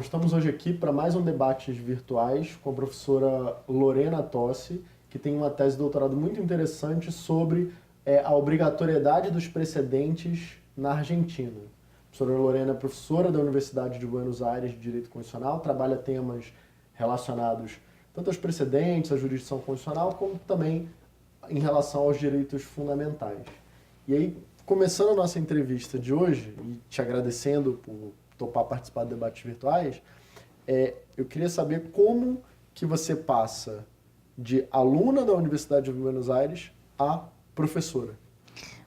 estamos hoje aqui para mais um Debates Virtuais com a professora Lorena Tossi, que tem uma tese de doutorado muito interessante sobre a obrigatoriedade dos precedentes na Argentina. A professora Lorena é professora da Universidade de Buenos Aires de Direito Constitucional, trabalha temas relacionados tanto aos precedentes, à jurisdição constitucional, como também em relação aos direitos fundamentais. E aí, começando a nossa entrevista de hoje, e te agradecendo por topar participar de debates virtuais, eu queria saber como que você passa de aluna da Universidad de Buenos Aires a profesora.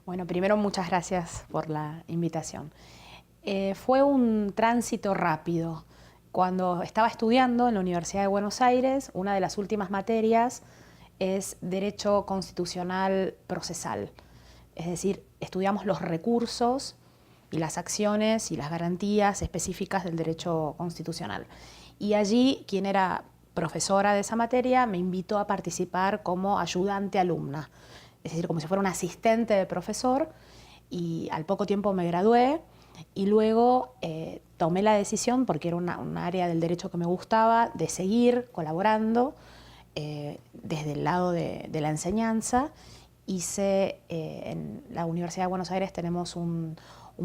Bueno, primero muchas gracias por la invitación. Fue un tránsito rápido. Cuando estaba estudiando en la Universidad de Buenos Aires, una de las últimas materias es Derecho Constitucional Procesal. Es decir, estudiamos los recursos y las acciones y las garantías específicas del derecho constitucional. Y allí, quien era profesora de esa materia me invitó a participar como ayudante alumna, es decir, como si fuera un asistente de profesor, y al poco tiempo me gradué y luego tomé la decisión, porque era un área del derecho que me gustaba, de seguir colaborando desde el lado de la enseñanza. Hice en la Universidad de Buenos Aires tenemos un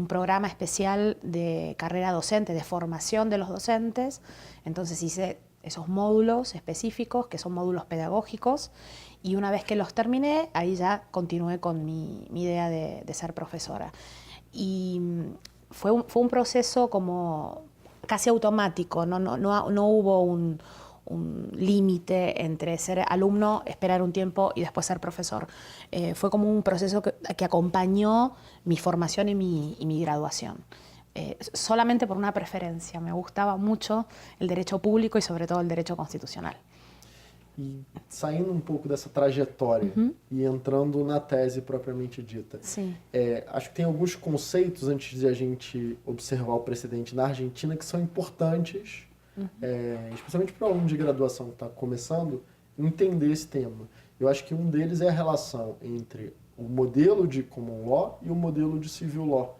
programa especial de carrera docente, de formación de los docentes, entonces hice esos módulos específicos, que son módulos pedagógicos, y una vez que los terminé, ahí ya continué con mi idea de ser profesora. Y fue un proceso como casi automático, no hubo un límite entre ser alumno, esperar un tiempo y después ser profesor. Fue como un proceso que acompañó mi formación y mi graduación. Solamente por una preferencia. Me gustaba mucho el derecho público y sobre todo el derecho constitucional. E saindo um pouco dessa trajetória e entrando na tese propriamente dita, acho que tem alguns conceitos, antes de a gente observar o precedente na Argentina, que são importantes, especialmente para o aluno de graduação que está começando, entender esse tema. Eu acho que um deles é a relação entre o modelo de common law e o modelo de civil law.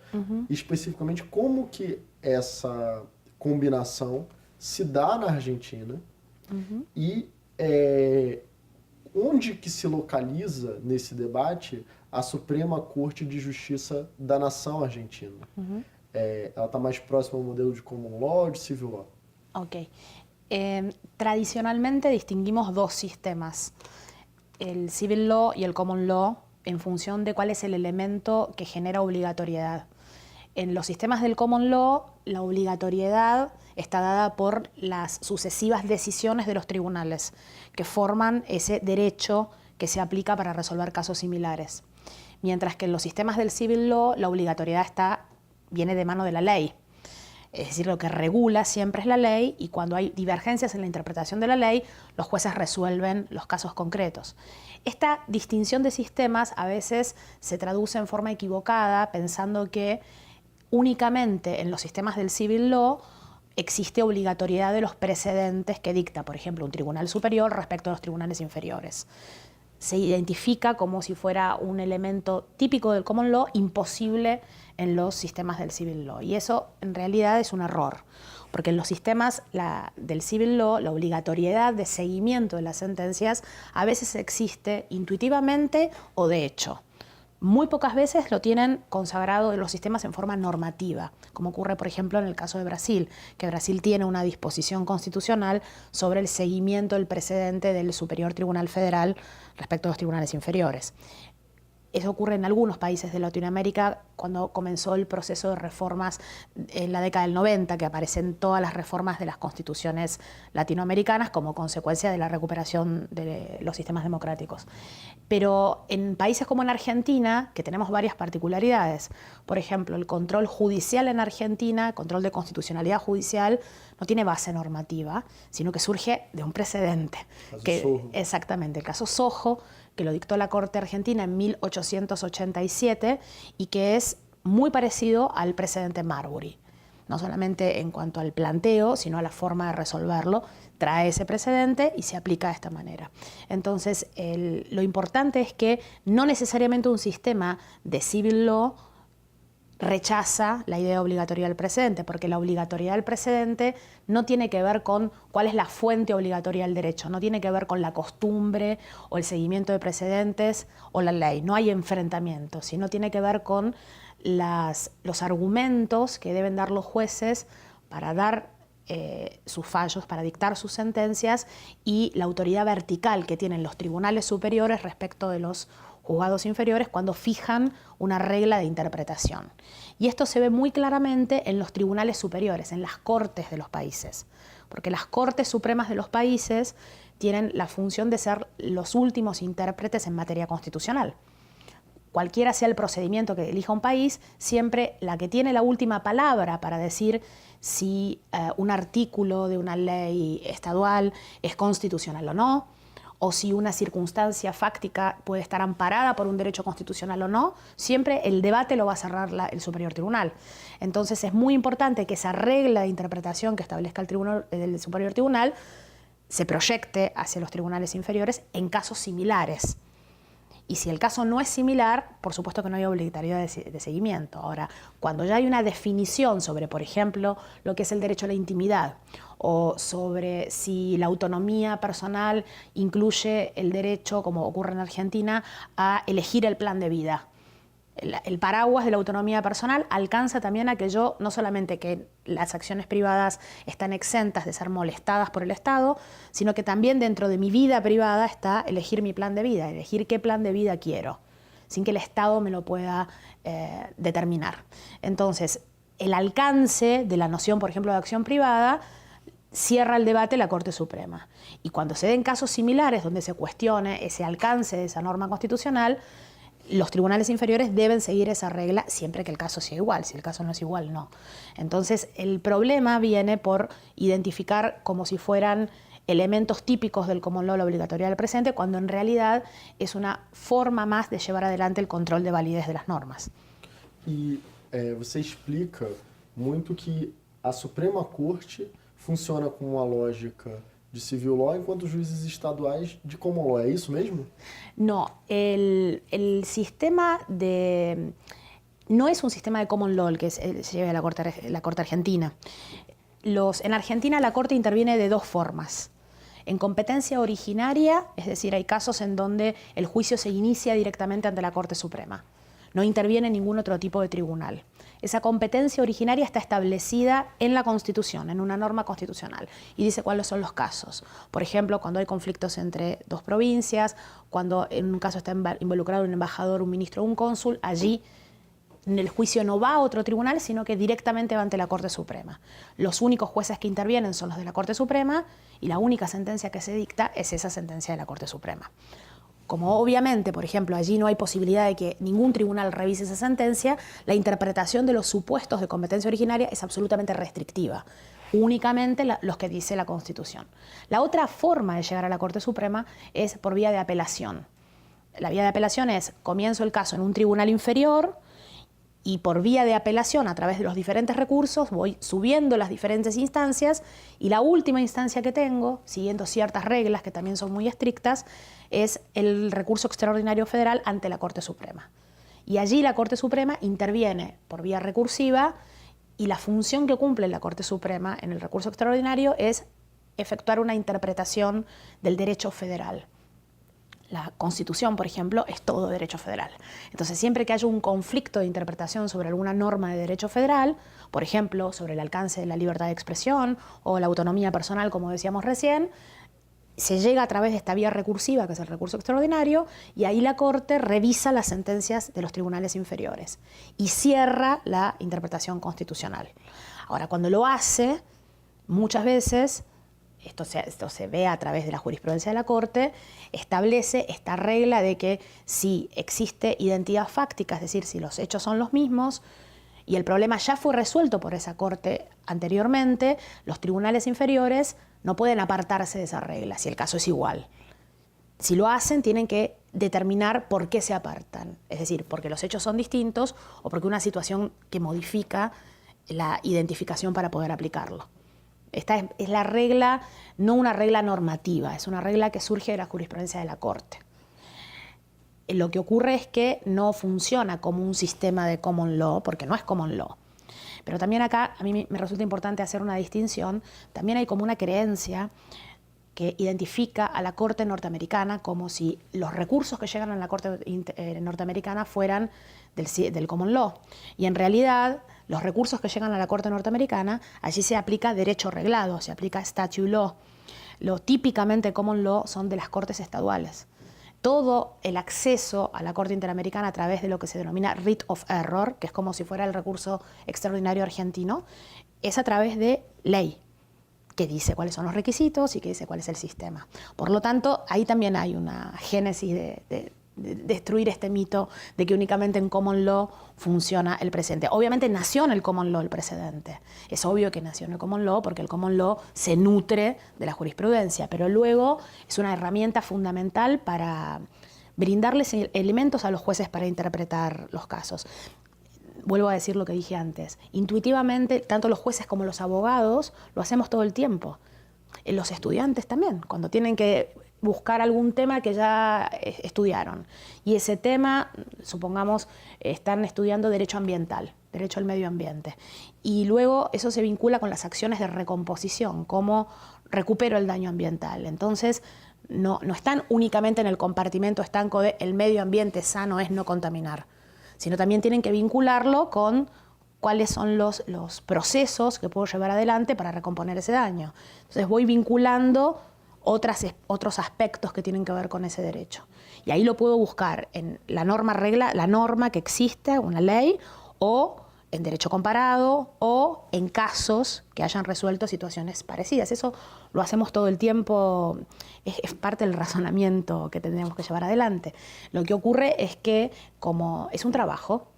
E especificamente como que essa combinação se dá na Argentina e onde que se localiza nesse debate a Suprema Corte de Justiça da Nação Argentina. Ela está mais próxima ao modelo de common law ou de civil law? Ok. Tradicionalmente distinguimos dos sistemas, el civil law y el common law, en función de cuál es el elemento que genera obligatoriedad. En los sistemas del common law, la obligatoriedad está dada por las sucesivas decisiones de los tribunales, que forman ese derecho que se aplica para resolver casos similares. Mientras que en los sistemas del civil law, la obligatoriedad viene de mano de la ley. Es decir, lo que regula siempre es la ley, y cuando hay divergencias en la interpretación de la ley, los jueces resuelven los casos concretos. Esta distinción de sistemas a veces se traduce en forma equivocada, pensando que únicamente en los sistemas del civil law existe obligatoriedad de los precedentes que dicta, por ejemplo, un tribunal superior respecto a los tribunales inferiores. Se identifica como si fuera un elemento típico del common law, imposible en los sistemas del civil law. Y eso en realidad es un error, porque en los sistemas del civil law la obligatoriedad de seguimiento de las sentencias a veces existe intuitivamente o de hecho. Muy pocas veces lo tienen consagrado en los sistemas en forma normativa, como ocurre, por ejemplo, en el caso de Brasil, que Brasil tiene una disposición constitucional sobre el seguimiento del precedente del Superior Tribunal Federal respecto a los tribunales inferiores. Eso ocurre en algunos países de Latinoamérica cuando comenzó el proceso de reformas en la década del 90, que aparecen todas las reformas de las constituciones latinoamericanas como consecuencia de la recuperación de los sistemas democráticos. Pero en países como en Argentina, que tenemos varias particularidades, por ejemplo, el control judicial en Argentina, el control de constitucionalidad judicial, no tiene base normativa, sino que surge de un precedente. Exactamente, el caso Sojo, que lo dictó la Corte Argentina en 1887 y que es muy parecido al precedente Marbury. No solamente en cuanto al planteo, sino a la forma de resolverlo, trae ese precedente y se aplica de esta manera. Entonces, lo importante es que no necesariamente un sistema de civil law rechaza la idea de obligatoriedad del precedente, porque la obligatoriedad del precedente no tiene que ver con cuál es la fuente obligatoria del derecho, no tiene que ver con la costumbre o el seguimiento de precedentes o la ley, no hay enfrentamiento, sino tiene que ver con los argumentos que deben dar los jueces para dar sus fallos, para dictar sus sentencias, y la autoridad vertical que tienen los tribunales superiores respecto de los juzgados inferiores cuando fijan una regla de interpretación. Y esto se ve muy claramente en los tribunales superiores, en las cortes de los países, porque las cortes supremas de los países tienen la función de ser los últimos intérpretes en materia constitucional. Cualquiera sea el procedimiento que elija un país, siempre la que tiene la última palabra para decir si un artículo de una ley estadual es constitucional o no, o si una circunstancia fáctica puede estar amparada por un derecho constitucional o no, siempre el debate lo va a cerrar el Superior Tribunal. Entonces es muy importante que esa regla de interpretación que establezca el Superior Tribunal se proyecte hacia los tribunales inferiores en casos similares. Y si el caso no es similar, por supuesto que no hay obligatoriedad de seguimiento. Ahora, cuando ya hay una definición sobre, por ejemplo, lo que es el derecho a la intimidad, o sobre si la autonomía personal incluye el derecho, como ocurre en Argentina, a elegir el plan de vida. El paraguas de la autonomía personal alcanza también a que yo, no solamente que las acciones privadas están exentas de ser molestadas por el Estado, sino que también dentro de mi vida privada está elegir mi plan de vida, elegir qué plan de vida quiero, sin que el Estado me lo pueda determinar. Entonces, el alcance de la noción, por ejemplo, de acción privada, cierra el debate la Corte Suprema. Y cuando se den casos similares donde se cuestione ese alcance de esa norma constitucional, los tribunales inferiores deben seguir esa regla siempre que el caso sea igual. Si el caso no es igual, no. Entonces, el problema viene por identificar como si fueran elementos típicos del common law la obligatoriedad del presente, cuando en realidad es una forma más de llevar adelante el control de validez de las normas. E você explica muito que a Suprema Corte funciona com uma lógica de civil law, enquanto juízes estaduais de common law. ¿Es eso mismo? No, el sistema de... No es un sistema de common law el que se lleva a la Corte Argentina. En Argentina la Corte interviene de dos formas. En competencia originaria, es decir, hay casos en donde el juicio se inicia directamente ante la Corte Suprema. No interviene ningún otro tipo de tribunal. Esa competencia originaria está establecida en la Constitución, en una norma constitucional, y dice cuáles son los casos. Por ejemplo, cuando hay conflictos entre dos provincias, cuando en un caso está involucrado un embajador, un ministro o un cónsul, allí el juicio no va a otro tribunal, sino que directamente va ante la Corte Suprema. Los únicos jueces que intervienen son los de la Corte Suprema, y la única sentencia que se dicta es esa sentencia de la Corte Suprema. Como obviamente, por ejemplo, allí no hay posibilidad de que ningún tribunal revise esa sentencia, la interpretación de los supuestos de competencia originaria es absolutamente restrictiva, únicamente los que dice la Constitución. La otra forma de llegar a la Corte Suprema es por vía de apelación. La vía de apelación es, comienzo el caso en un tribunal inferior, y por vía de apelación, a través de los diferentes recursos, voy subiendo las diferentes instancias, y la última instancia que tengo, siguiendo ciertas reglas que también son muy estrictas, es el recurso extraordinario federal ante la Corte Suprema. Y allí la Corte Suprema interviene por vía recursiva, y la función que cumple la Corte Suprema en el recurso extraordinario es efectuar una interpretación del derecho federal. La Constitución, por ejemplo, es todo derecho federal. Entonces, siempre que haya un conflicto de interpretación sobre alguna norma de derecho federal, por ejemplo, sobre el alcance de la libertad de expresión o la autonomía personal, como decíamos recién, se llega a través de esta vía recursiva, que es el recurso extraordinario, y ahí la Corte revisa las sentencias de los tribunales inferiores y cierra la interpretación constitucional. Ahora, cuando lo hace, muchas veces... Esto se ve a través de la jurisprudencia de la Corte, establece esta regla de que si existe identidad fáctica, es decir, si los hechos son los mismos, y el problema ya fue resuelto por esa Corte anteriormente, los tribunales inferiores no pueden apartarse de esa regla, si el caso es igual. Si lo hacen, tienen que determinar por qué se apartan, es decir, porque los hechos son distintos o porque una situación que modifica la identificación para poder aplicarlo. Esta es la regla, no una regla normativa, es una regla que surge de la jurisprudencia de la Corte. Lo que ocurre es que no funciona como un sistema de common law, porque no es common law. Pero también acá a mí me resulta importante hacer una distinción. También hay como una creencia que identifica a la Corte norteamericana como si los recursos que llegan a la Corte norteamericana fueran del common law. Y en realidad, los recursos que llegan a la Corte norteamericana, allí se aplica derecho reglado, se aplica statute law. Lo típicamente common law son de las cortes estaduales. Todo el acceso a la Corte Interamericana a través de lo que se denomina writ of error, que es como si fuera el recurso extraordinario argentino, es a través de ley, que dice cuáles son los requisitos y que dice cuál es el sistema. Por lo tanto, ahí también hay una génesis de destruir este mito de que únicamente en common law funciona el precedente. Obviamente nació en el common law el precedente. Es obvio que nació en el common law porque el common law se nutre de la jurisprudencia, pero luego es una herramienta fundamental para brindarles elementos a los jueces para interpretar los casos. Vuelvo a decir lo que dije antes. Intuitivamente, tanto los jueces como los abogados lo hacemos todo el tiempo. Los estudiantes también, cuando tienen que buscar algún tema que ya estudiaron. Y ese tema, supongamos, están estudiando derecho ambiental, derecho al medio ambiente. Y luego eso se vincula con las acciones de recomposición, cómo recupero el daño ambiental. Entonces, no están únicamente en el compartimento estanco de el medio ambiente sano es no contaminar, sino también tienen que vincularlo con cuáles son los procesos que puedo llevar adelante para recomponer ese daño. Entonces voy vinculando otros aspectos que tienen que ver con ese derecho. Y ahí lo puedo buscar en la norma que existe, una ley, o en derecho comparado, o en casos que hayan resuelto situaciones parecidas. Eso lo hacemos todo el tiempo, es parte del razonamiento que tendremos que llevar adelante. Lo que ocurre es que, como es un trabajo,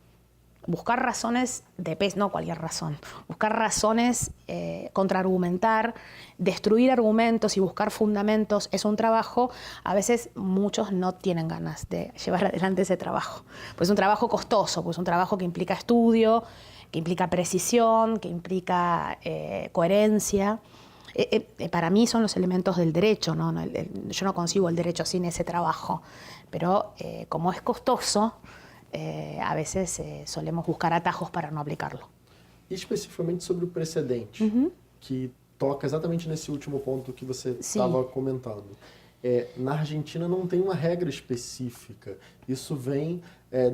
buscar razones de peso, no cualquier razón, buscar razones, contraargumentar, destruir argumentos y buscar fundamentos es un trabajo. A veces muchos no tienen ganas de llevar adelante ese trabajo. Pues es un trabajo costoso, pues es un trabajo que implica estudio, que implica precisión, que implica coherencia. Para mí son los elementos del derecho, ¿no? Yo no concibo el derecho sin ese trabajo, pero como es costoso, a veces solemos buscar atajos para no aplicarlo. E especificamente sobre o precedente, que toca exatamente nesse último ponto que você estava comentando. Na Argentina não tem uma regra específica. Isso vem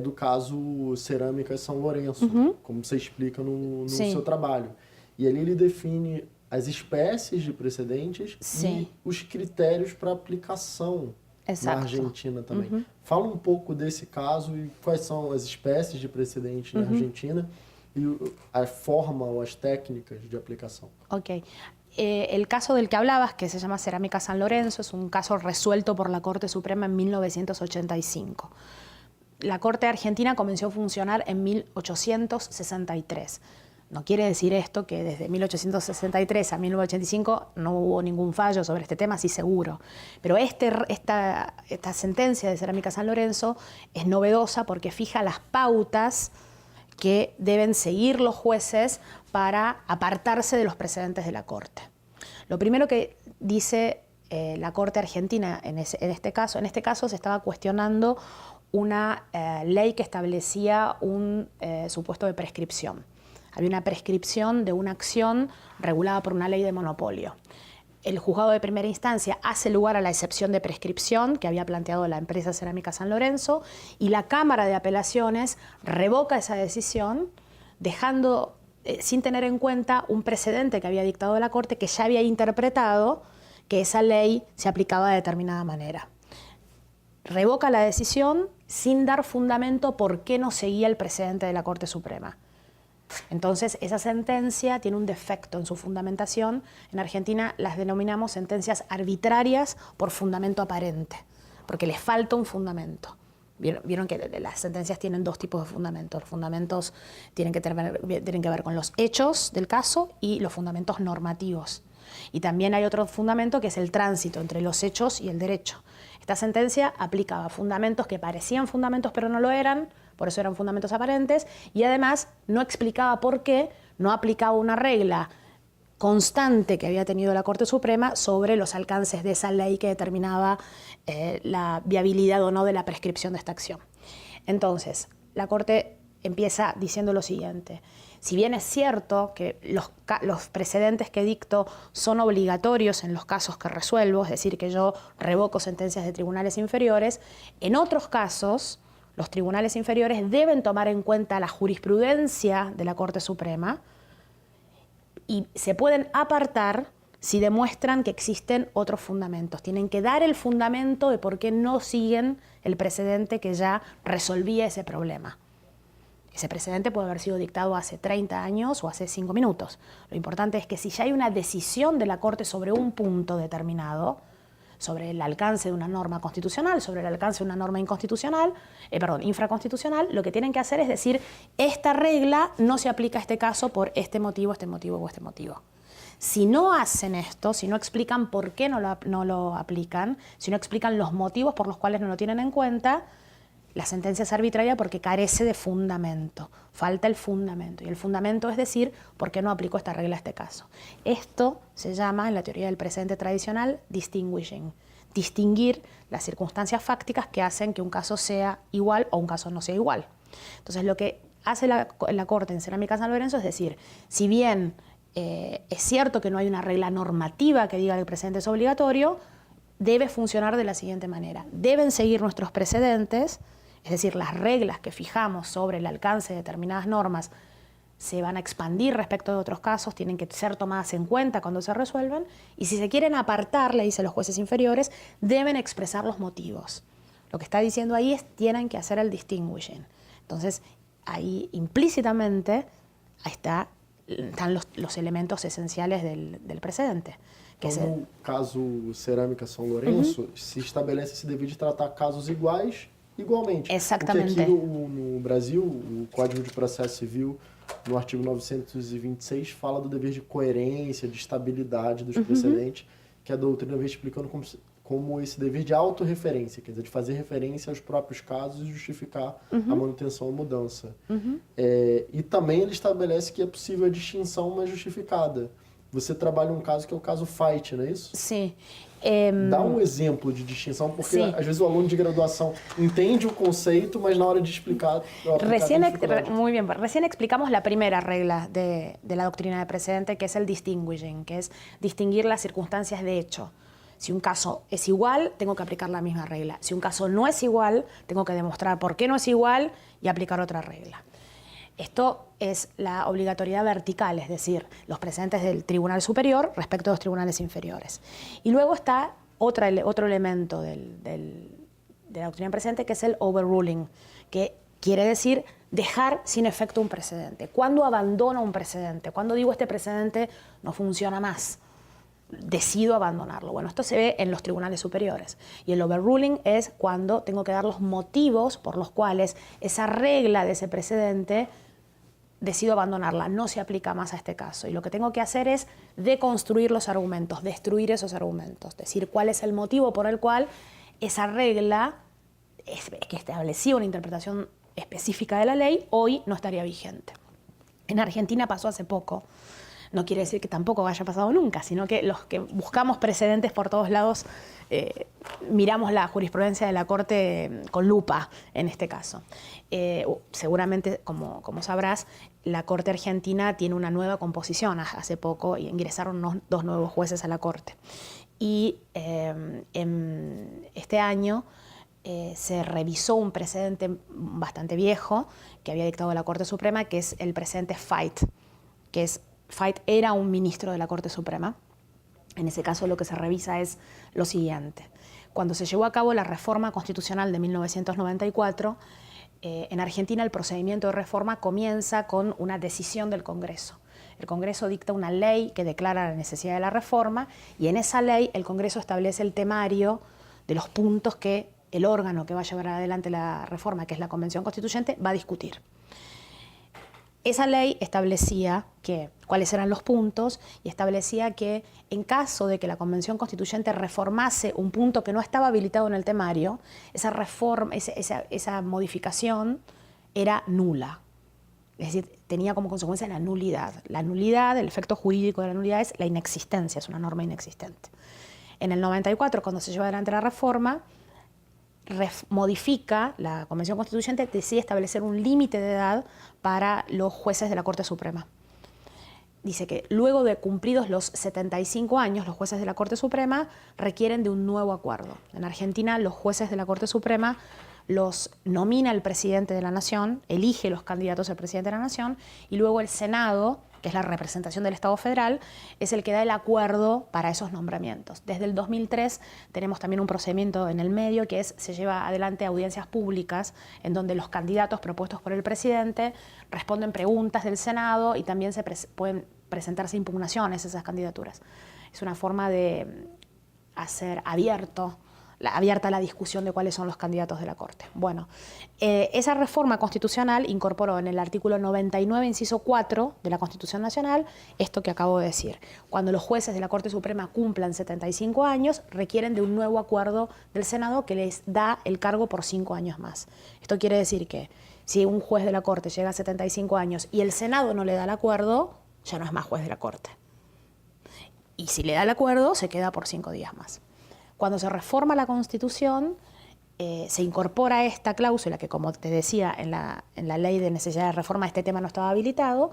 do caso Cerâmica São Lourenço, como você explica no seu trabalho. E ali ele define as espécies de precedentes e os critérios para aplicação. Exato. Na Argentina também. Fala um pouco desse caso e quais são as espécies de precedentes na Argentina y a forma o las técnicas de aplicación. Ok. El caso del que hablabas, que se llama Cerámica San Lorenzo, es un caso resuelto por la Corte Suprema en 1985. La Corte Argentina comenzó a funcionar en 1863. No quiere decir esto que desde 1863 a 1985 no hubo ningún fallo sobre este tema, sí seguro. Pero esta sentencia de Cerámica San Lorenzo es novedosa porque fija las pautas que deben seguir los jueces para apartarse de los precedentes de la Corte. Lo primero que dice la Corte Argentina en este caso se estaba cuestionando una ley que establecía un supuesto de prescripción. Había una prescripción de una acción regulada por una ley de monopolio. El juzgado de primera instancia hace lugar a la excepción de prescripción que había planteado la empresa Cerámica San Lorenzo y la Cámara de Apelaciones revoca esa decisión dejando sin tener en cuenta un precedente que había dictado la Corte que ya había interpretado que esa ley se aplicaba de determinada manera. Revoca la decisión sin dar fundamento por qué no seguía el precedente de la Corte Suprema. Entonces, esa sentencia tiene un defecto en su fundamentación. En Argentina las denominamos sentencias arbitrarias por fundamento aparente, porque les falta un fundamento. Vieron que las sentencias tienen dos tipos de fundamentos. Los fundamentos tienen que ver con los hechos del caso y los fundamentos normativos. Y también hay otro fundamento que es el tránsito entre los hechos y el derecho. Esta sentencia aplicaba fundamentos que parecían fundamentos pero no lo eran, por eso eran fundamentos aparentes, y además no explicaba por qué no aplicaba una regla constante que había tenido la Corte Suprema sobre los alcances de esa ley que determinaba la viabilidad o no de la prescripción de esta acción. Entonces, la Corte empieza diciendo lo siguiente: si bien es cierto que los precedentes que dicto son obligatorios en los casos que resuelvo, es decir, que yo revoco sentencias de tribunales inferiores, en otros casos los tribunales inferiores deben tomar en cuenta la jurisprudencia de la Corte Suprema y se pueden apartar si demuestran que existen otros fundamentos. Tienen que dar el fundamento de por qué no siguen el precedente que ya resolvía ese problema. Ese precedente puede haber sido dictado hace 30 años o hace 5 minutos. Lo importante es que si ya hay una decisión de la Corte sobre un punto determinado, sobre el alcance de una norma constitucional, sobre el alcance de una norma infraconstitucional, lo que tienen que hacer es decir, esta regla no se aplica a este caso por este motivo o este motivo. Si no hacen esto, si no explican por qué no lo aplican, si no explican los motivos por los cuales no lo tienen en cuenta, la sentencia es arbitraria porque carece de fundamento, falta el fundamento. Y el fundamento es decir, ¿por qué no aplico esta regla a este caso? Esto se llama, en la teoría del precedente tradicional, distinguishing. Distinguir las circunstancias fácticas que hacen que un caso sea igual o un caso no sea igual. Entonces, lo que hace la Corte en Cerámica San Lorenzo es decir, si bien es cierto que no hay una regla normativa que diga que el precedente es obligatorio, debe funcionar de la siguiente manera. Deben seguir nuestros precedentes, es decir, las reglas que fijamos sobre el alcance de determinadas normas se van a expandir respecto de otros casos, tienen que ser tomadas en cuenta cuando se resuelvan, y si se quieren apartar, le dicen los jueces inferiores, deben expresar los motivos. Lo que está diciendo ahí es tienen que hacer el distinguishing. Entonces, ahí implícitamente están los elementos esenciales del precedente. No caso Cerâmica São Lourenço, se estabelece esse dever de tratar casos iguais, igualmente. Exatamente. Porque aqui no Brasil, o Código de Processo Civil, no artigo 926, fala do dever de coerência, de estabilidade dos precedentes, que a doutrina vem explicando como esse dever de autorreferência, quer dizer, de fazer referência aos próprios casos e justificar a manutenção ou mudança. E também ele estabelece que é possível a distinção, mas justificada. Você trabalha um caso que é o caso Fight, não é isso? Sim. Dá um exemplo de distinção, porque às vezes o aluno de graduação entende o conceito, mas na hora de explicar... Muy bien, recién explicamos la primera regla de la doctrina de precedente, que es el distinguishing, que es distinguir las circunstancias de hecho. Si un caso es igual, tengo que aplicar la misma regla. Si un caso no es igual, tengo que demostrar por qué no es igual y aplicar otra regla. Esto es la obligatoriedad vertical, es decir, los precedentes del Tribunal Superior respecto a los tribunales inferiores. Y luego está otro elemento de la doctrina precedente, que es el overruling, que quiere decir dejar sin efecto un precedente. ¿Cuándo abandono un precedente? ¿Cuándo digo este precedente no funciona más? Decido abandonarlo. Bueno, esto se ve en los tribunales superiores. Y el overruling es cuando tengo que dar los motivos por los cuales esa regla de ese precedente decido abandonarla, no se aplica más a este caso. Y lo que tengo que hacer es deconstruir los argumentos, destruir esos argumentos, decir cuál es el motivo por el cual esa regla que establecía una interpretación específica de la ley, hoy no estaría vigente. En Argentina pasó hace poco. No quiere decir que tampoco haya pasado nunca, sino que los que buscamos precedentes por todos lados miramos la jurisprudencia de la Corte con lupa en este caso. Seguramente, como sabrás, la Corte argentina tiene una nueva composición hace poco y ingresaron dos nuevos jueces a la Corte. Y este año se revisó un precedente bastante viejo que había dictado la Corte Suprema, que es el precedente Fight, que es Fight era un ministro de la Corte Suprema. En ese caso lo que se revisa es lo siguiente. Cuando se llevó a cabo la reforma constitucional de 1994, en Argentina el procedimiento de reforma comienza con una decisión del Congreso. El Congreso dicta una ley que declara la necesidad de la reforma y en esa ley el Congreso establece el temario de los puntos que el órgano que va a llevar adelante la reforma, que es la Convención Constituyente, va a discutir. Esa ley establecía cuáles eran los puntos y establecía que en caso de que la Convención Constituyente reformase un punto que no estaba habilitado en el temario, esa modificación era nula. Es decir, tenía como consecuencia la nulidad. La nulidad, el efecto jurídico de la nulidad es la inexistencia, es una norma inexistente. En el 94, cuando se lleva adelante la reforma, modifica la Convención Constituyente, decide establecer un límite de edad para los jueces de la Corte Suprema. Dice que luego de cumplidos los 75 años, los jueces de la Corte Suprema requieren de un nuevo acuerdo. En Argentina, los jueces de la Corte Suprema los nomina el presidente de la Nación, elige los candidatos al presidente de la Nación, y luego el Senado, que es la representación del Estado federal, es el que da el acuerdo para esos nombramientos. Desde el 2003 tenemos también un procedimiento en el medio que se lleva adelante audiencias públicas en donde los candidatos propuestos por el presidente responden preguntas del Senado y también pueden presentarse impugnaciones a esas candidaturas. Es una forma de hacer abierta la discusión de cuáles son los candidatos de la Corte. Bueno, esa reforma constitucional incorporó en el artículo 99, inciso 4 de la Constitución Nacional, esto que acabo de decir. Cuando los jueces de la Corte Suprema cumplan 75 años, requieren de un nuevo acuerdo del Senado que les da el cargo por 5 años más. Esto quiere decir que si un juez de la Corte llega a 75 años y el Senado no le da el acuerdo, ya no es más juez de la Corte. Y si le da el acuerdo, se queda por 5 días más. Cuando se reforma la Constitución, se incorpora esta cláusula que, como te decía, en la ley de necesidad de reforma este tema no estaba habilitado,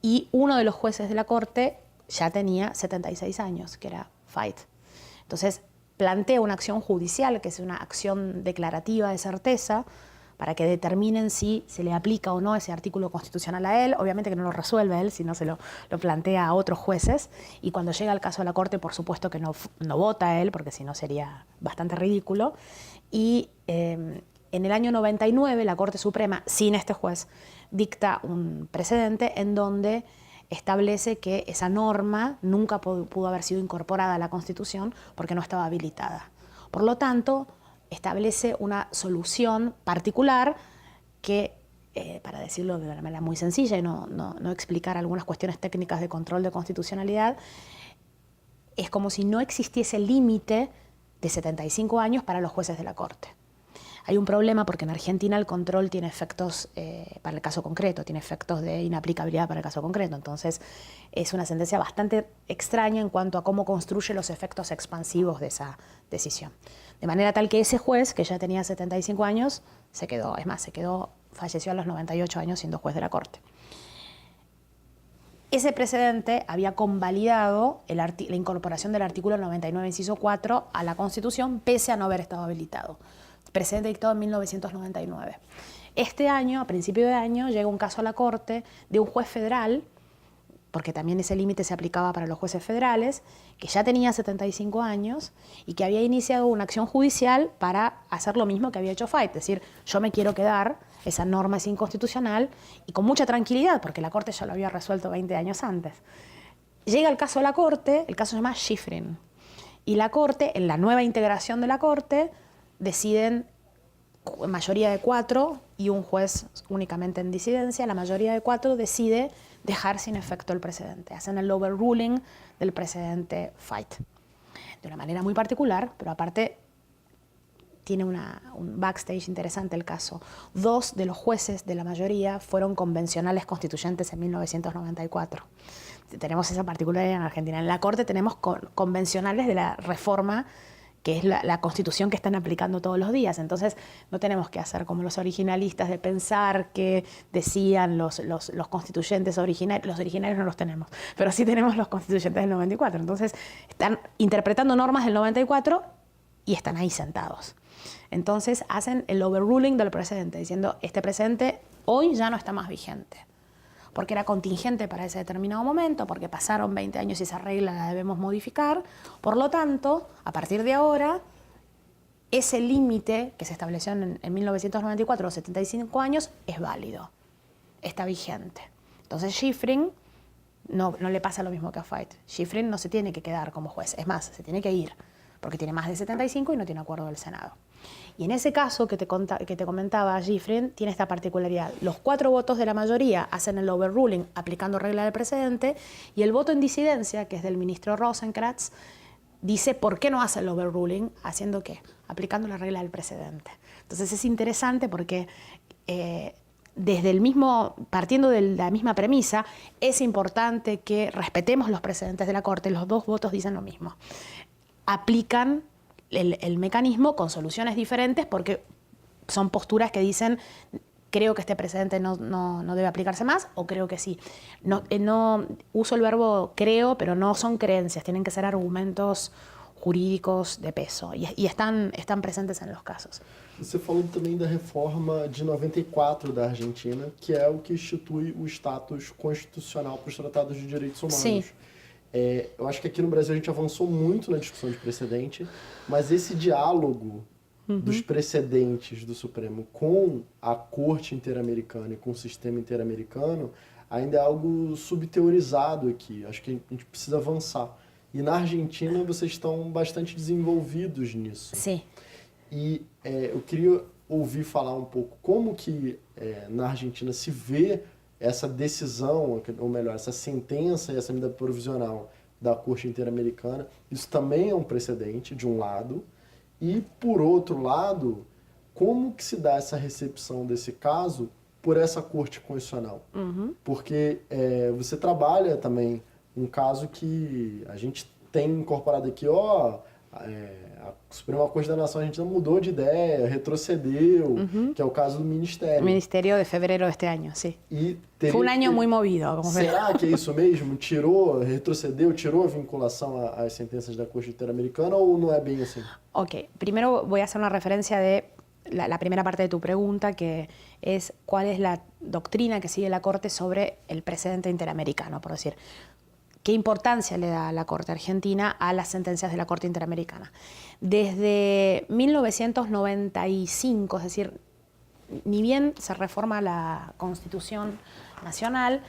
y uno de los jueces de la Corte ya tenía 76 años, que era Fait. Entonces, plantea una acción judicial, que es una acción declarativa de certeza, para que determinen si se le aplica o no ese artículo constitucional a él. Obviamente que no lo resuelve él, sino se lo plantea a otros jueces. Y cuando llega el caso a la Corte, por supuesto que no vota él, porque si no sería bastante ridículo. Y en el año 99, la Corte Suprema, sin este juez, dicta un precedente en donde establece que esa norma nunca pudo haber sido incorporada a la Constitución porque no estaba habilitada. Por lo tanto, establece una solución particular que, para decirlo de una manera muy sencilla y no explicar algunas cuestiones técnicas de control de constitucionalidad, es como si no existiese límite de 75 años para los jueces de la Corte. Hay un problema porque en Argentina el control tiene efectos para el caso concreto, tiene efectos de inaplicabilidad para el caso concreto. Entonces es una sentencia bastante extraña en cuanto a cómo construye los efectos expansivos de esa decisión. De manera tal que ese juez, que ya tenía 75 años, se quedó, falleció a los 98 años siendo juez de la Corte. Ese precedente había convalidado la incorporación del artículo 99, inciso 4 a la Constitución, pese a no haber estado habilitado. Precedente dictado en 1999. Este año, a principio de año, llega un caso a la Corte de un juez federal, porque también ese límite se aplicaba para los jueces federales, que ya tenía 75 años y que había iniciado una acción judicial para hacer lo mismo que había hecho Fait, es decir, yo me quiero quedar, esa norma es inconstitucional, y con mucha tranquilidad, porque la Corte ya lo había resuelto 20 años antes. Llega el caso a la Corte, el caso se llama Schifrin, y la Corte, en la nueva integración de la Corte, deciden mayoría de 4 y un juez únicamente en disidencia, la mayoría de 4 decide dejar sin efecto el precedente. Hacen el overruling del precedente Fait. De una manera muy particular, pero aparte tiene un backstage interesante el caso. 2 de los jueces de la mayoría fueron convencionales constituyentes en 1994. Tenemos esa particularidad en Argentina. En la Corte tenemos convencionales de la reforma, que es la Constitución que están aplicando todos los días. Entonces no tenemos que hacer como los originalistas de pensar que decían los constituyentes originarios. Los originarios no los tenemos, pero sí tenemos los constituyentes del 94. Entonces están interpretando normas del 94 y están ahí sentados. Entonces hacen el overruling del precedente, diciendo este precedente hoy ya no está más vigente, porque era contingente para ese determinado momento, porque pasaron 20 años y esa regla la debemos modificar. Por lo tanto, a partir de ahora, ese límite que se estableció en 1994, los 75 años, es válido, está vigente. Entonces Schifrin no le pasa lo mismo que a Fait. Schifrin no se tiene que quedar como juez, es más, se tiene que ir, porque tiene más de 75 y no tiene acuerdo del Senado. Y en ese caso que te comentaba, Schifrin tiene esta particularidad. Los 4 votos de la mayoría hacen el overruling aplicando regla del precedente, y el voto en disidencia, que es del ministro Rosenkrantz, dice por qué no hace el overruling, haciendo qué, aplicando la regla del precedente. Entonces es interesante porque partiendo de la misma premisa, es importante que respetemos los precedentes de la Corte. Los dos votos dicen lo mismo. Aplican el mecanismo con soluciones diferentes porque son posturas que dicen creo que este precedente no debe aplicarse más o creo que sí. No uso el verbo creo, pero no son creencias, tienen que ser argumentos jurídicos de peso y están presentes en los casos. Você falou também da reforma de 94 da Argentina, que é o que institui o status constitucional para os tratados de direitos humanos. Sim. Eu acho que aqui no Brasil a gente avançou muito na discussão de precedente, mas esse diálogo dos precedentes do Supremo com a Corte Interamericana e com o sistema interamericano ainda é algo subteorizado aqui. Acho que a gente precisa avançar. E na Argentina vocês estão bastante desenvolvidos nisso. Sim. E eu queria ouvir falar um pouco como que na Argentina se vê essa decisão, ou melhor, essa sentença e essa medida provisional da Corte Interamericana. Isso também é um precedente, de um lado. E, por outro lado, como que se dá essa recepção desse caso por essa Corte Constitucional? Uhum. Porque você trabalha também um caso que a gente tem incorporado aqui, a Suprema Corte da Nação Argentina mudou de ideia, retrocedeu, que é o caso do Ministério. El Ministerio de febrero de este año, sí. E Fue un año muy movido. Como Será que é isso mesmo? Retrocedeu, tirou a vinculação às sentenças da Corte Interamericana ou não é bem assim? Ok, primero voy a hacer una referencia de la primera parte de tu pregunta, que es cuál es la doctrina que sigue la Corte sobre el precedente interamericano, por decir. ¿Qué importancia le da la Corte Argentina a las sentencias de la Corte Interamericana? Desde 1995, es decir, ni bien se reforma la Constitución Nacional,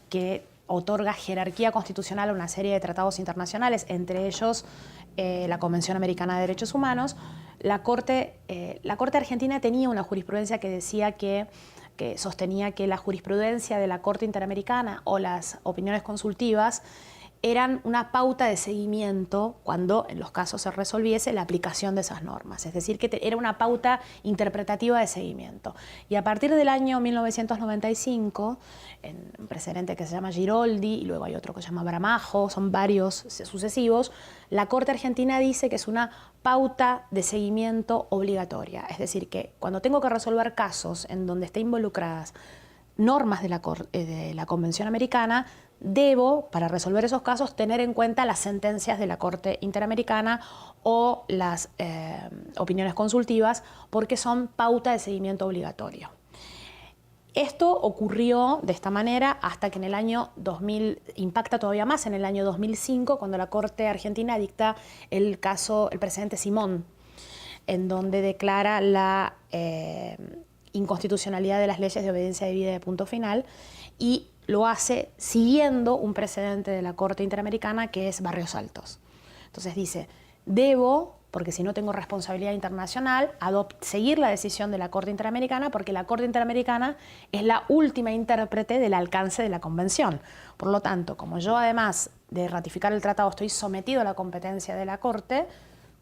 que otorga jerarquía constitucional a una serie de tratados internacionales, entre ellos la Convención Americana de Derechos Humanos, la Corte Argentina tenía una jurisprudencia que decía que sostenía que la jurisprudencia de la Corte Interamericana o las opiniones consultivas eran una pauta de seguimiento cuando en los casos se resolviese la aplicación de esas normas. Es decir, que era una pauta interpretativa de seguimiento. Y a partir del año 1995, en un precedente que se llama Giroldi, y luego hay otro que se llama Bramajo, son varios sucesivos, la Corte Argentina dice que es una pauta de seguimiento obligatoria. Es decir, que cuando tengo que resolver casos en donde estén involucradas normas de la Convención Americana, debo, para resolver esos casos, tener en cuenta las sentencias de la Corte Interamericana o las opiniones consultivas, porque son pauta de seguimiento obligatorio. Esto ocurrió de esta manera hasta que en el año 2000, impacta todavía más en el año 2005, cuando la Corte Argentina dicta el precedente Simón, en donde declara la inconstitucionalidad de las leyes de obediencia debida de punto final, y lo hace siguiendo un precedente de la Corte Interamericana que es Barrios Altos. Entonces dice, debo, porque si no tengo responsabilidad internacional, seguir la decisión de la Corte Interamericana, porque la Corte Interamericana es la última intérprete del alcance de la Convención. Por lo tanto, como yo además de ratificar el tratado estoy sometido a la competencia de la Corte,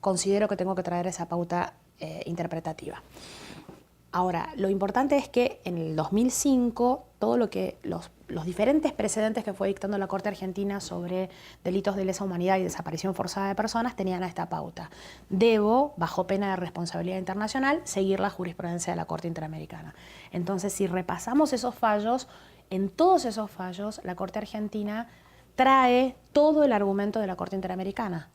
considero que tengo que traer esa pauta interpretativa. Ahora, lo importante es que en el 2005, todo lo que los diferentes precedentes que fue dictando la Corte Argentina sobre delitos de lesa humanidad y desaparición forzada de personas tenían esta pauta. Debo, bajo pena de responsabilidad internacional, seguir la jurisprudencia de la Corte Interamericana. Entonces, si repasamos esos fallos, en todos esos fallos, la Corte Argentina trae todo el argumento de la Corte Interamericana.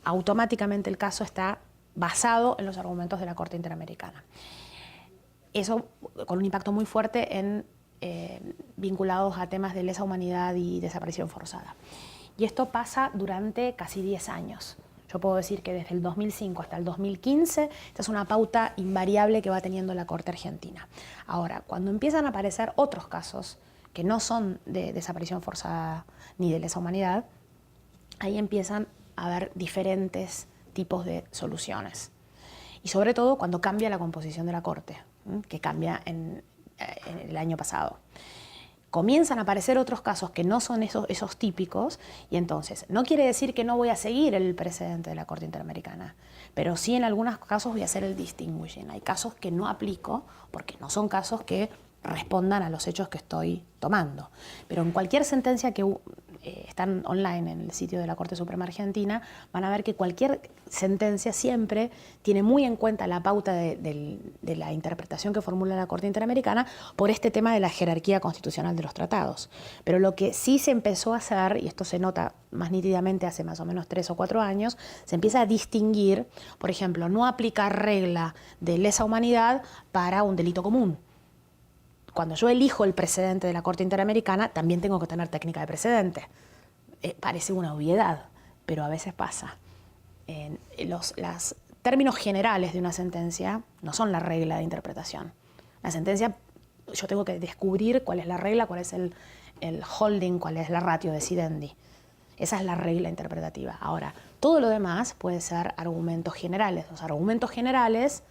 Automáticamente el caso está basado en los argumentos de la Corte Interamericana. Eso con un impacto muy fuerte vinculados a temas de lesa humanidad y desaparición forzada. Y esto pasa durante casi 10 años. Yo puedo decir que desde el 2005 hasta el 2015, esta es una pauta invariable que va teniendo la Corte Argentina. Ahora, cuando empiezan a aparecer otros casos que no son de desaparición forzada ni de lesa humanidad, ahí empiezan a haber diferentes tipos de soluciones. Y sobre todo cuando cambia la composición de la Corte, que cambia en el año pasado. comienzan a aparecer otros casos que no son esos típicos, y entonces no quiere decir que no voy a seguir el precedente de la Corte Interamericana, pero sí en algunos casos voy a hacer el distinguishing. Hay casos que no aplico porque no son casos que respondan a los hechos que estoy tomando. Pero en cualquier sentencia que están online en el sitio de la Corte Suprema Argentina, van a ver que cualquier sentencia siempre tiene muy en cuenta la pauta de la interpretación que formula la Corte Interamericana por este tema de la jerarquía constitucional de los tratados. Pero lo que sí se empezó a hacer, y esto se nota más nítidamente hace más o menos 3 o 4 años, se empieza a distinguir, por ejemplo, no aplicar regla de lesa humanidad para un delito común. Cuando yo elijo el precedente de la Corte Interamericana, también tengo que tener técnica de precedente. Parece una obviedad, pero a veces pasa. Los términos generales de una sentencia no son la regla de interpretación. La sentencia, yo tengo que descubrir cuál es la regla, cuál es el holding, cuál es la ratio decidendi. Esa es la regla interpretativa. Ahora, todo lo demás puede ser argumentos generales. Los argumentos generales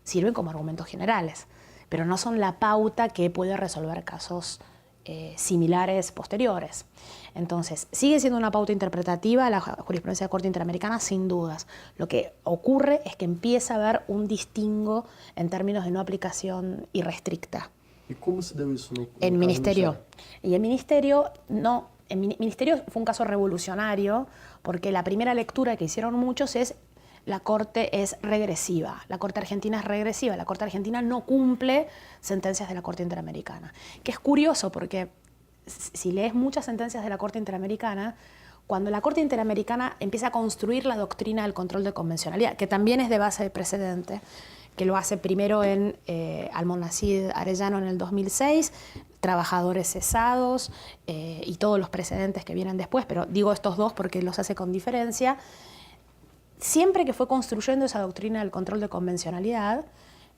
sirven como argumentos generales, pero no son la pauta que puede resolver casos similares posteriores. Entonces, sigue siendo una pauta interpretativa la jurisprudencia de la Corte Interamericana, sin dudas. Lo que ocurre es que empieza a haber un distingo en términos de no aplicación irrestricta. ¿Y cómo se debe eso? En ministerio. Y el ministerio no. En ministerio fue un caso revolucionario porque la primera lectura que hicieron muchos es la Corte es regresiva, la Corte Argentina es regresiva, la Corte Argentina no cumple sentencias de la Corte Interamericana. Que es curioso porque si lees muchas sentencias de la Corte Interamericana, cuando la Corte Interamericana empieza a construir la doctrina del control de convencionalidad, que también es de base de precedente, que lo hace primero en Almonacid Arellano en el 2006, trabajadores cesados y todos los precedentes que vienen después, pero digo estos dos porque los hace con diferencia. Siempre que fue construyendo esa doctrina del control de convencionalidad,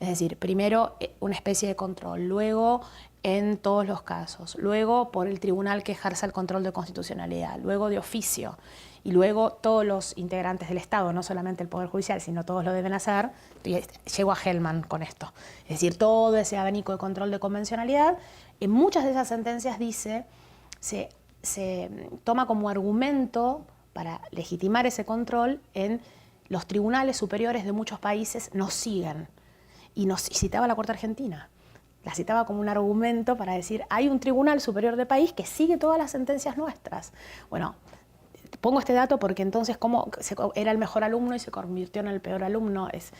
es decir, primero una especie de control, luego en todos los casos, luego por el tribunal que ejerza el control de constitucionalidad, luego de oficio, y luego todos los integrantes del Estado, no solamente el Poder Judicial, sino todos lo deben hacer, llego a Hellman con esto. Es decir, todo ese abanico de control de convencionalidad, en muchas de esas sentencias dice, se toma como argumento para legitimar ese control en los tribunales superiores de muchos países nos siguen. Y citaba la Corte Argentina. La citaba como un argumento para decir, hay un tribunal superior de país que sigue todas las sentencias nuestras. Bueno, pongo este dato porque entonces cómo era el mejor alumno y se convirtió en el peor alumno, es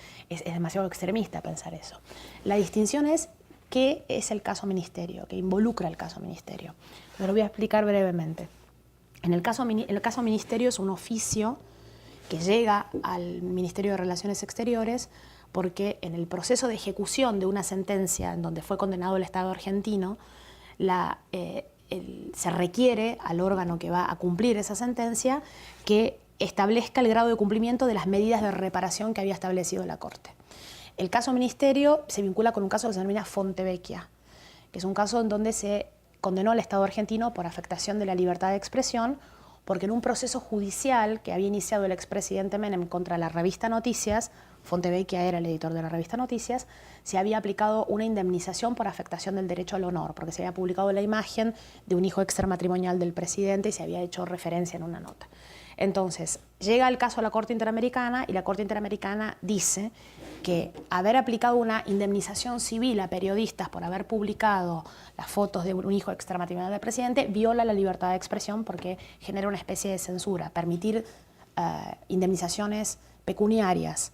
demasiado extremista pensar eso. La distinción es qué es el caso ministerio, que involucra el caso ministerio. Lo voy a explicar brevemente. En el caso ministerio es un oficio que llega al Ministerio de Relaciones Exteriores porque en el proceso de ejecución de una sentencia en donde fue condenado el Estado argentino, se requiere al órgano que va a cumplir esa sentencia que establezca el grado de cumplimiento de las medidas de reparación que había establecido la Corte. El caso ministerio se vincula con un caso que se denomina Fontevecchia, que es un caso en donde se condenó al Estado argentino por afectación de la libertad de expresión, porque en un proceso judicial que había iniciado el expresidente Menem contra la revista Noticias, Fontevecchia era el editor de la revista Noticias, se había aplicado una indemnización por afectación del derecho al honor, porque se había publicado la imagen de un hijo extramatrimonial del presidente y se había hecho referencia en una nota. Entonces, llega el caso a la Corte Interamericana y la Corte Interamericana dice que haber aplicado una indemnización civil a periodistas por haber publicado las fotos de un hijo extramatrimonial del presidente viola la libertad de expresión porque genera una especie de censura. Permitir indemnizaciones pecuniarias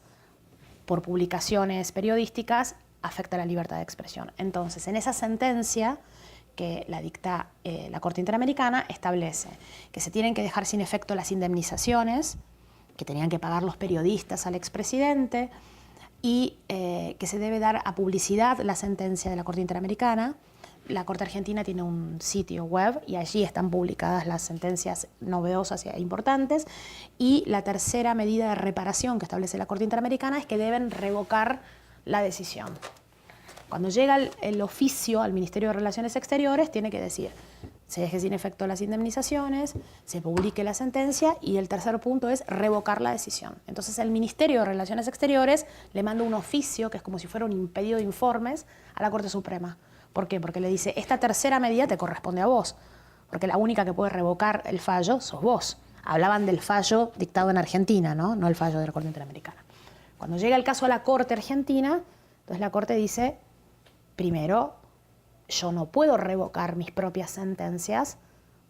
por publicaciones periodísticas afecta la libertad de expresión. Entonces, en esa sentencia que la dicta la Corte Interamericana, establece que se tienen que dejar sin efecto las indemnizaciones que tenían que pagar los periodistas al expresidente y que se debe dar a publicidad la sentencia de la Corte Interamericana. La Corte Argentina tiene un sitio web y allí están publicadas las sentencias novedosas e importantes. Y la tercera medida de reparación que establece la Corte Interamericana es que deben revocar la decisión. Cuando llega el oficio al Ministerio de Relaciones Exteriores, tiene que decir, se deje sin efecto las indemnizaciones, se publique la sentencia y el tercer punto es revocar la decisión. Entonces el Ministerio de Relaciones Exteriores le manda un oficio, que es como si fuera un pedido de informes, a la Corte Suprema, ¿Por qué? Porque le dice, esta tercera medida te corresponde a vos, porque la única que puede revocar el fallo sos vos. Hablaban del fallo dictado en Argentina, no el fallo de la Corte Interamericana. Cuando llega el caso a la Corte Argentina, entonces la Corte dice, primero, yo no puedo revocar mis propias sentencias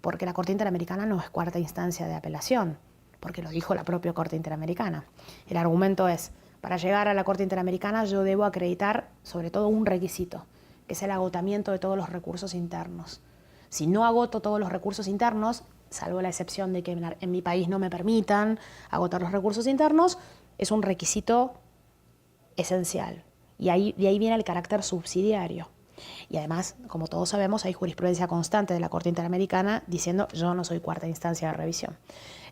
porque la Corte Interamericana no es cuarta instancia de apelación, porque lo dijo la propia Corte Interamericana. El argumento es, para llegar a la Corte Interamericana yo debo acreditar sobre todo un requisito, que es el agotamiento de todos los recursos internos. Si no agoto todos los recursos internos, salvo la excepción de que en mi país no me permitan agotar los recursos internos, es un requisito esencial. Y de ahí viene el carácter subsidiario. Y además, como todos sabemos, hay jurisprudencia constante de la Corte Interamericana diciendo yo no soy cuarta instancia de revisión.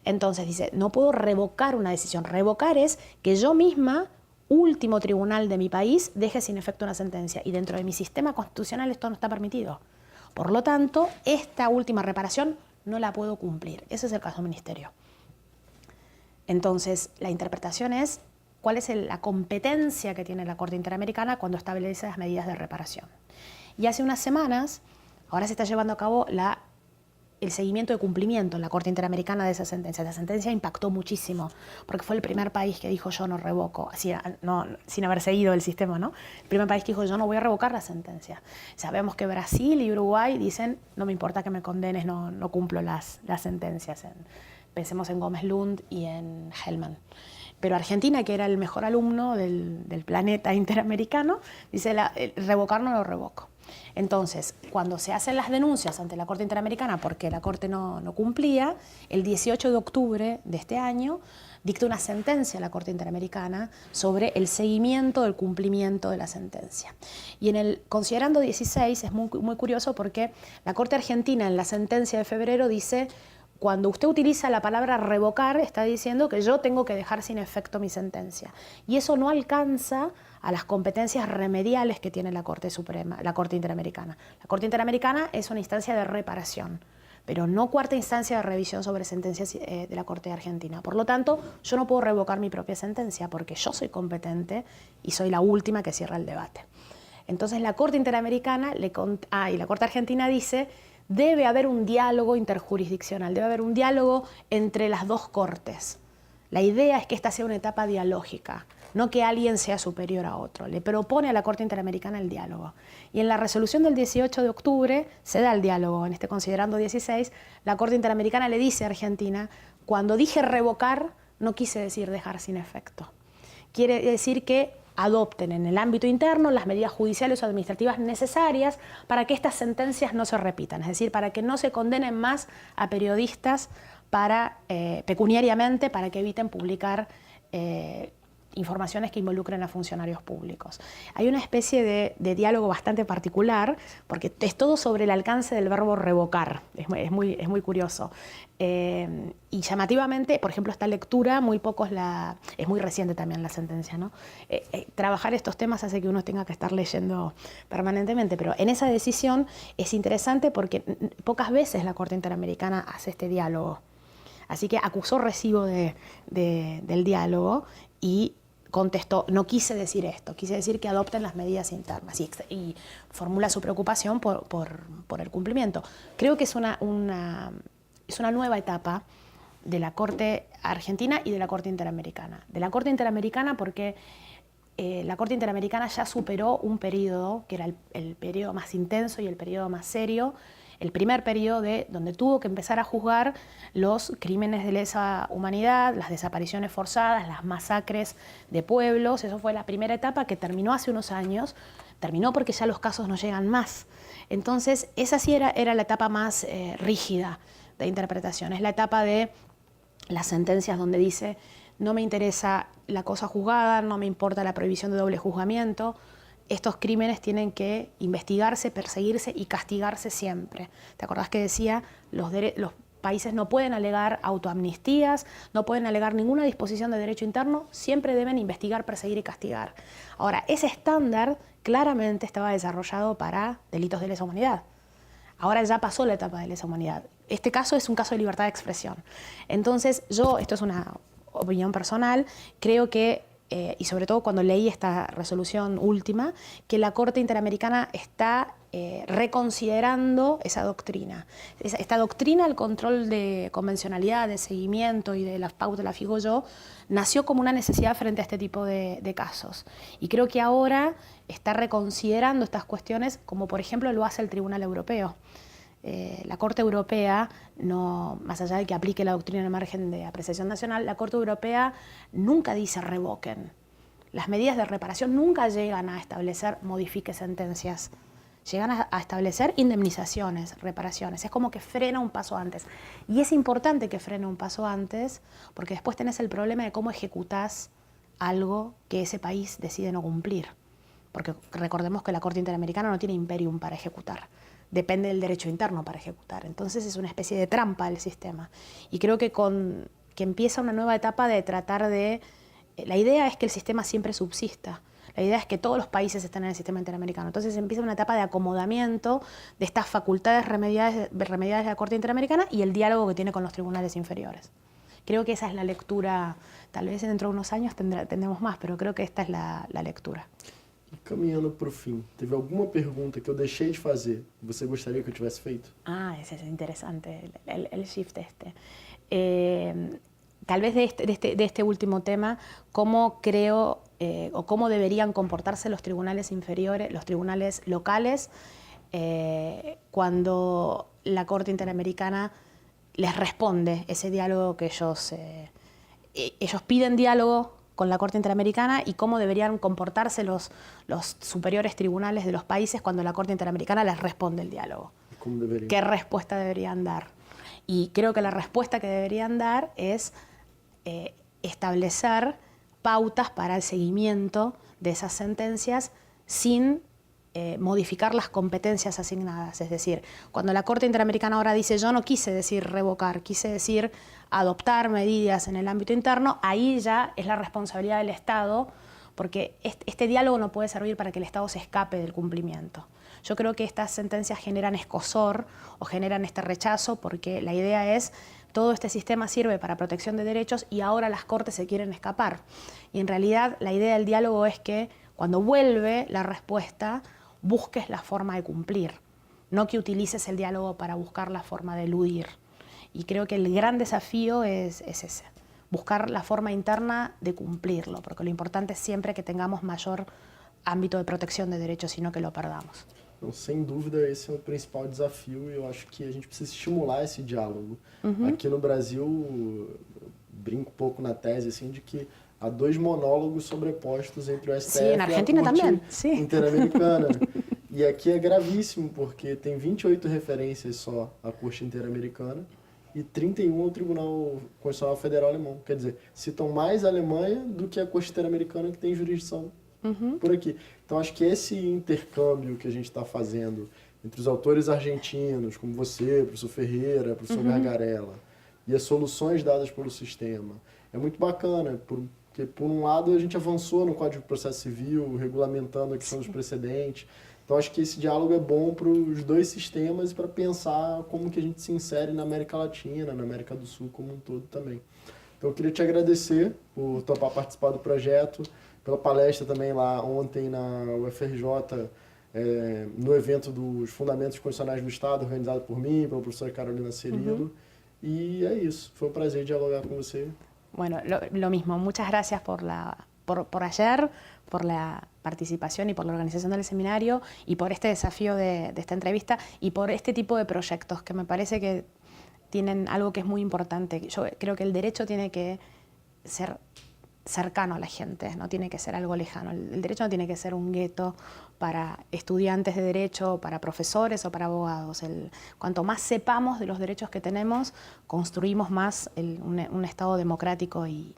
Entonces dice, no puedo revocar una decisión. Revocar es que yo misma, último tribunal de mi país, deje sin efecto una sentencia. Y dentro de mi sistema constitucional esto no está permitido. Por lo tanto, esta última reparación no la puedo cumplir. Ese es el caso ministerio. Entonces, la interpretación es cuál es la competencia que tiene la Corte Interamericana cuando establece las medidas de reparación. Y hace unas semanas, ahora se está llevando a cabo el seguimiento de cumplimiento en la Corte Interamericana de esa sentencia. Esa sentencia impactó muchísimo, porque fue el primer país que dijo yo no revoco, sin haber seguido el sistema, ¿no? El primer país que dijo yo no voy a revocar la sentencia. Sabemos que Brasil y Uruguay dicen no me importa que me condenes, no cumplo las sentencias. Pensemos en Gómez Lund y en Hellman. Pero Argentina, que era el mejor alumno del planeta interamericano, dice revocar no lo revoco. Entonces, cuando se hacen las denuncias ante la Corte Interamericana porque la Corte no cumplía, el 18 de octubre de este año dicta una sentencia a la Corte Interamericana sobre el seguimiento del cumplimiento de la sentencia. Y en el considerando 16 es muy, muy curioso porque la Corte Argentina en la sentencia de febrero dice cuando usted utiliza la palabra revocar, está diciendo que yo tengo que dejar sin efecto mi sentencia. Y eso no alcanza a las competencias remediales que tiene la Corte Suprema, la Corte Interamericana. La Corte Interamericana es una instancia de reparación, pero no cuarta instancia de revisión sobre sentencias de la Corte Argentina. Por lo tanto, yo no puedo revocar mi propia sentencia porque yo soy competente y soy la última que cierra el debate. Entonces la Corte Interamericana y la Corte Argentina dice debe haber un diálogo interjurisdiccional, debe haber un diálogo entre las dos cortes. La idea es que esta sea una etapa dialógica, no que alguien sea superior a otro. Le propone a la Corte Interamericana el diálogo. Y en la resolución del 18 de octubre se da el diálogo. En este considerando 16, la Corte Interamericana le dice a Argentina, cuando dije revocar, no quise decir dejar sin efecto. Quiere decir que adopten en el ámbito interno las medidas judiciales o administrativas necesarias para que estas sentencias no se repitan, es decir, para que no se condenen más a periodistas pecuniariamente para que eviten publicar informaciones que involucren a funcionarios públicos. Hay una especie de diálogo bastante particular, porque es todo sobre el alcance del verbo revocar, es muy curioso. Y llamativamente, por ejemplo, esta lectura, es muy reciente también la sentencia, ¿no? Trabajar estos temas hace que uno tenga que estar leyendo permanentemente, pero en esa decisión es interesante porque pocas veces la Corte Interamericana hace este diálogo. Así que acusó recibo del diálogo y contestó, no quise decir esto, quise decir que adopten las medidas internas y formula su preocupación por el cumplimiento. Creo que es una nueva etapa de la Corte Argentina y de la Corte Interamericana. De la Corte Interamericana porque la Corte Interamericana ya superó un periodo que era el periodo más intenso y el periodo más serio, el primer periodo donde tuvo que empezar a juzgar los crímenes de lesa humanidad, las desapariciones forzadas, las masacres de pueblos. Eso fue la primera etapa que terminó hace unos años, terminó porque ya los casos no llegan más. Entonces, esa sí era la etapa más rígida de interpretación, es la etapa de las sentencias donde dice no me interesa la cosa juzgada, no me importa la prohibición de doble juzgamiento. Estos crímenes tienen que investigarse, perseguirse y castigarse siempre. ¿Te acordás que decía los países no pueden alegar autoamnistías, no pueden alegar ninguna disposición de derecho interno, siempre deben investigar, perseguir y castigar? Ahora, ese estándar claramente estaba desarrollado para delitos de lesa humanidad. Ahora ya pasó la etapa de lesa humanidad. Este caso es un caso de libertad de expresión. Entonces, esto es una opinión personal, creo que y sobre todo cuando leí esta resolución última, que la Corte Interamericana está reconsiderando esa doctrina. Esta doctrina, el control de convencionalidad, de seguimiento y de las pautas, la fijo yo, nació como una necesidad frente a este tipo de casos. Y creo que ahora está reconsiderando estas cuestiones, como por ejemplo lo hace el Tribunal Europeo. La Corte Europea, no, más allá de que aplique la doctrina al margen de apreciación nacional, la Corte Europea nunca dice revoquen. Las medidas de reparación nunca llegan a establecer modifique sentencias. Llegan a establecer indemnizaciones, reparaciones. Es como que frena un paso antes. Y es importante que frene un paso antes, porque después tenés el problema de cómo ejecutás algo que ese país decide no cumplir. Porque recordemos que la Corte Interamericana no tiene imperium para ejecutar. Depende del derecho interno para ejecutar. Entonces es una especie de trampa del sistema. Y creo que empieza una nueva etapa de tratar de... La idea es que el sistema siempre subsista. La idea es que todos los países estén en el sistema interamericano. Entonces empieza una etapa de acomodamiento de estas facultades remediadas de la Corte Interamericana y el diálogo que tiene con los tribunales inferiores. Creo que esa es la lectura. Tal vez dentro de unos años tendremos más, pero creo que esta es la lectura. E caminhando para o fim, teve alguma pergunta que eu deixei de fazer que você gostaria que eu tivesse feito? Ah, ese es interesante, el shift este. Tal vez de este último tema, cómo creo o cómo deberían comportarse los tribunales inferiores, los tribunales locales, cuando la Corte Interamericana les responde ese diálogo que ellos piden diálogo con la Corte Interamericana y cómo deberían comportarse los superiores tribunales de los países cuando la Corte Interamericana les responde el diálogo. ¿Cómo debería? ¿Qué respuesta deberían dar? Y creo que la respuesta que deberían dar es establecer pautas para el seguimiento de esas sentencias sin modificar las competencias asignadas. Es decir, cuando la Corte Interamericana ahora dice yo no quise decir revocar, quise decir adoptar medidas en el ámbito interno, ahí ya es la responsabilidad del Estado, porque este diálogo no puede servir para que el Estado se escape del cumplimiento. Yo creo que estas sentencias generan escozor o generan este rechazo porque la idea es todo este sistema sirve para protección de derechos y ahora las Cortes se quieren escapar. Y en realidad la idea del diálogo es que cuando vuelve la respuesta busques la forma de cumplir, no que utilices el diálogo para buscar la forma de eludir. Y creo que el gran desafío es ese, buscar la forma interna de cumplirlo, porque lo importante es siempre que tengamos mayor ámbito de protección de derechos y no que lo perdamos. Então, sem dúvida, esse é o principal desafio e eu acho que a gente precisa estimular esse diálogo. Aqui no Brasil, eu brinco um pouco na tese assim, de que há dois monólogos sobrepostos entre o STF e na Argentina a Corte também. Interamericana. E aqui é gravíssimo, porque tem 28 referências só à Corte Interamericana e 31 ao Tribunal Constitucional Federal Alemão. Quer dizer, citam mais a Alemanha do que a Corte Interamericana, que tem jurisdição por aqui. Então, acho que esse intercâmbio que a gente está fazendo entre os autores argentinos, como você, professor Ferreira, professor Gargarella, e as soluções dadas pelo sistema, é muito bacana, porque, por um lado, a gente avançou no Código de Processo Civil, regulamentando a questão dos precedentes. Então, acho que esse diálogo é bom para os dois sistemas e para pensar como que a gente se insere na América Latina, na América do Sul como um todo também. Então, eu queria te agradecer por topar participar do projeto, pela palestra também lá ontem na UFRJ, no evento dos Fundamentos Constitucionais do Estado, organizado por mim, pela professora Carolina Cerilo. E é isso. Foi um prazer dialogar com você. Bueno, lo mismo. Muchas gracias por ayer, por la participación y por la organización del seminario y por este desafío de esta entrevista y por este tipo de proyectos que me parece que tienen algo que es muy importante. Yo creo que el derecho tiene que ser cercano a la gente, no tiene que ser algo lejano. El derecho no tiene que ser un gueto para estudiantes de derecho, para profesores o para abogados. Cuanto más sepamos de los derechos que tenemos, construimos más un Estado democrático y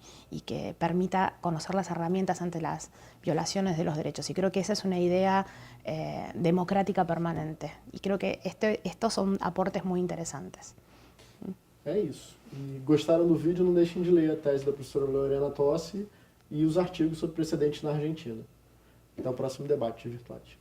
que permita conocer las herramientas ante las violaciones de los derechos. Y creo que esa es una idea democrática permanente. Y creo que estos son aportes muy interesantes. É isso. E gostaram do vídeo, não deixem de ler a tese da professora Lorena Tossi e os artigos sobre precedentes na Argentina. Até o próximo debate, Virtuate.